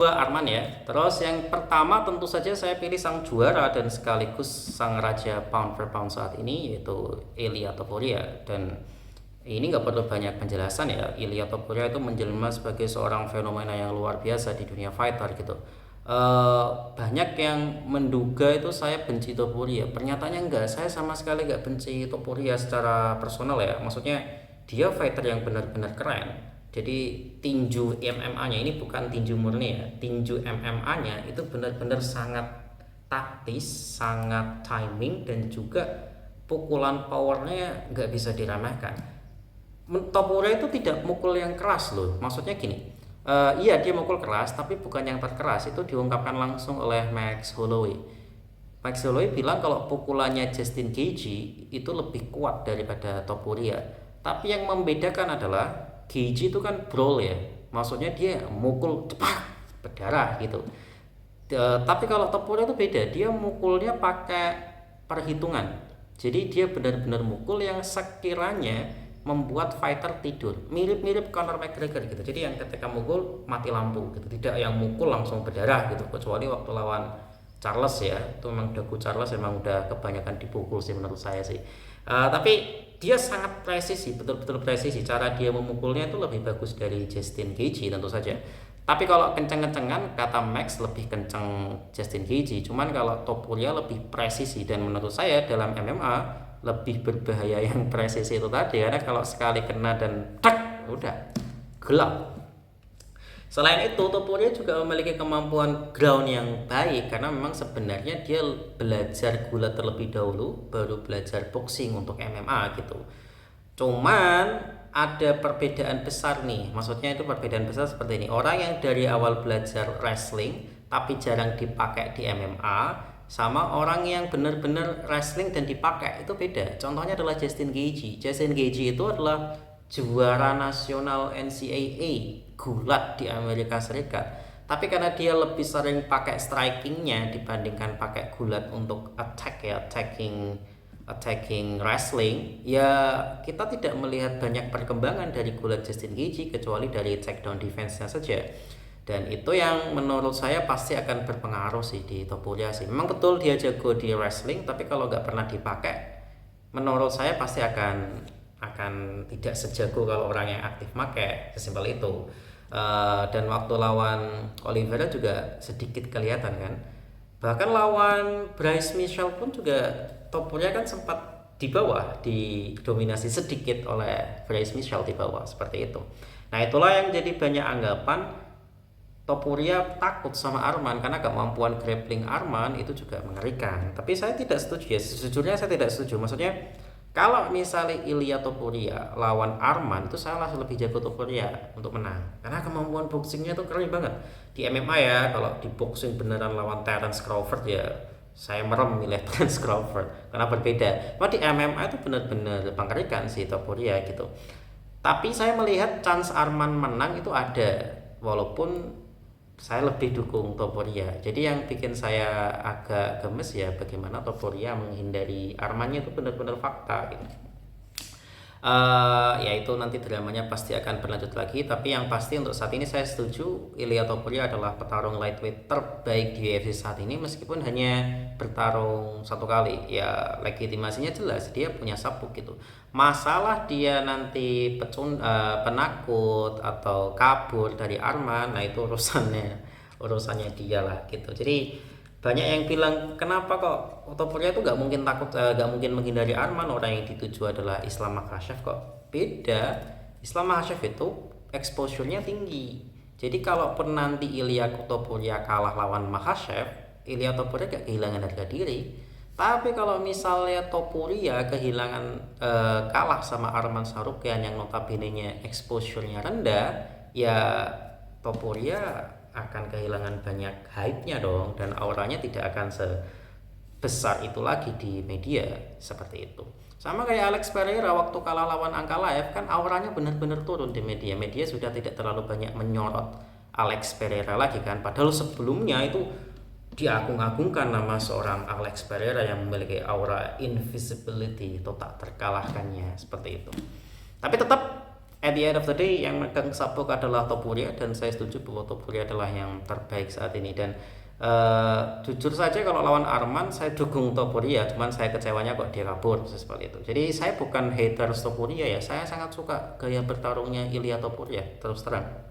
Dua Arman ya. Terus yang pertama tentu saja saya pilih sang juara dan sekaligus sang raja pound per pound saat ini, yaitu Ilia Topuria. Dan ini nggak perlu banyak penjelasan ya, Ilia Topuria itu menjelma sebagai seorang fenomena yang luar biasa di dunia fighter gitu. Banyak yang menduga itu saya benci Topuria. Pernyataannya enggak, saya sama sekali nggak benci Topuria secara personal ya. Maksudnya dia fighter yang benar-benar keren. Jadi tinju MMA-nya ini bukan tinju murni ya, tinju MMA-nya itu benar-benar sangat taktis, sangat timing, dan juga pukulan powernya nggak bisa diremehkan. Topura itu tidak mukul yang keras loh, maksudnya gini, iya dia mukul keras tapi bukan yang terkeras. Itu diungkapkan langsung oleh Max Holloway. Max Holloway bilang kalau pukulannya Justin Gaethje itu lebih kuat daripada Topuria. Tapi yang membedakan adalah Gaethje itu kan brawl ya, maksudnya dia mukul cepat berdarah gitu. Tapi kalau Topuria itu beda, dia mukulnya pakai perhitungan. Jadi dia benar-benar mukul yang sekiranya membuat fighter tidur, mirip-mirip Conor McGregor gitu. Jadi yang ketika mukul mati lampu gitu, tidak yang mukul langsung berdarah gitu. Kecuali waktu lawan Charles ya, itu memang dagu Charles memang udah kebanyakan dipukul sih menurut saya sih. Tapi dia sangat presisi, betul-betul presisi. Cara dia memukulnya itu lebih bagus dari Justin Gaethje tentu saja. Tapi kalau kenceng-kencengan, kata Max lebih kenceng Justin Gaethje. Cuman kalau Topuria lebih presisi, dan menurut saya dalam MMA lebih berbahaya yang presisi itu tadi, karena kalau sekali kena dan tak udah gelap. Selain itu, Topuria juga memiliki kemampuan ground yang baik karena memang sebenarnya dia belajar gulat terlebih dahulu, baru belajar boxing untuk MMA gitu. Cuman ada perbedaan besar nih, maksudnya itu perbedaan besar seperti ini. Orang yang dari awal belajar wrestling tapi jarang dipakai di MMA, sama orang yang benar-benar wrestling dan dipakai, itu beda. Contohnya adalah Justin Gaethje. Justin Gaethje itu adalah juara nasional NCAA gulat di Amerika Serikat. Tapi karena dia lebih sering pakai strikingnya dibandingkan pakai gulat untuk attack ya, attacking wrestling, ya kita tidak melihat banyak perkembangan dari gulat Justin Gaethje kecuali dari takedown defense-nya saja. Dan itu yang menurut saya pasti akan berpengaruh sih di Topuria sih. Memang betul dia jago di wrestling, tapi kalau nggak pernah dipakai, menurut saya pasti akan tidak sejago kalau orang yang aktif pakai, sesimpel itu. Dan waktu lawan Oliveira juga sedikit kelihatan kan. Bahkan lawan Bryce Mitchell pun juga Topuria kan sempat di bawah, didominasi sedikit oleh Bryce Mitchell di bawah seperti itu. Nah itulah yang jadi banyak anggapan Topuria takut sama Arman karena kemampuan grappling Arman itu juga mengerikan. Tapi saya tidak setuju ya, sejujurnya saya tidak setuju. Maksudnya kalau misalnya Ilia Topuria lawan Arman, itu saya langsung lebih jago Topuria untuk menang. Karena kemampuan boxingnya tuh keren banget. Di MMA ya, kalau di boxing beneran lawan Terence Crawford ya, saya merem milih Terence Crawford. Karena berbeda. Cuma di MMA itu benar-benar mengerikan sih Topuria gitu. Tapi saya melihat chance Arman menang itu ada. Walaupun saya lebih dukung Topuria. Jadi yang bikin saya agak gemes ya bagaimana Topuria menghindari Armannya itu benar-benar fakta gitu. Ya itu nanti dramanya pasti akan berlanjut lagi, tapi yang pasti untuk saat ini saya setuju Ilia Topuria adalah petarung lightweight terbaik di UFC saat ini, meskipun hanya bertarung satu kali. Ya legitimasinya jelas, dia punya sabuk gitu. Masalah dia nanti penakut atau kabur dari Arman, nah itu urusannya dia lah gitu. Jadi banyak yang bilang kenapa kok Topuria itu nggak mungkin takut, nggak mungkin menghindari Arman, orang yang dituju adalah Islam Makhachev. Kok beda? Islam Makhachev itu exposure-nya tinggi. Jadi kalaupun nanti Ilia Topuria kalah lawan Makhachev, Ilia Topuria gak kehilangan harga diri. Tapi kalau misalnya Topuria kehilangan kalah sama Arman Tsarukyan yang notabene-nya exposure-nya rendah, ya Topuria akan kehilangan banyak hype-nya dong, dan auranya tidak akan sebesar itu lagi di media seperti itu. Sama kayak Alex Pereira waktu kalah lawan Ankalaev, kan auranya benar-benar turun di media. Media sudah tidak terlalu banyak menyorot Alex Pereira lagi kan, padahal sebelumnya itu diagung-agungkan nama seorang Alex Pereira yang memiliki aura invisibility atau tak terkalahkannya seperti itu. Tapi tetap at the end of the day yang megang sabuk adalah Topuria, dan saya setuju bahwa Topuria adalah yang terbaik saat ini. Dan jujur saja kalau lawan Arman saya dukung Topuria, cuman saya kecewanya kok dia kabur seperti itu. Jadi saya bukan haters Topuria ya, saya sangat suka gaya bertarungnya Ilya Topuria terus terang.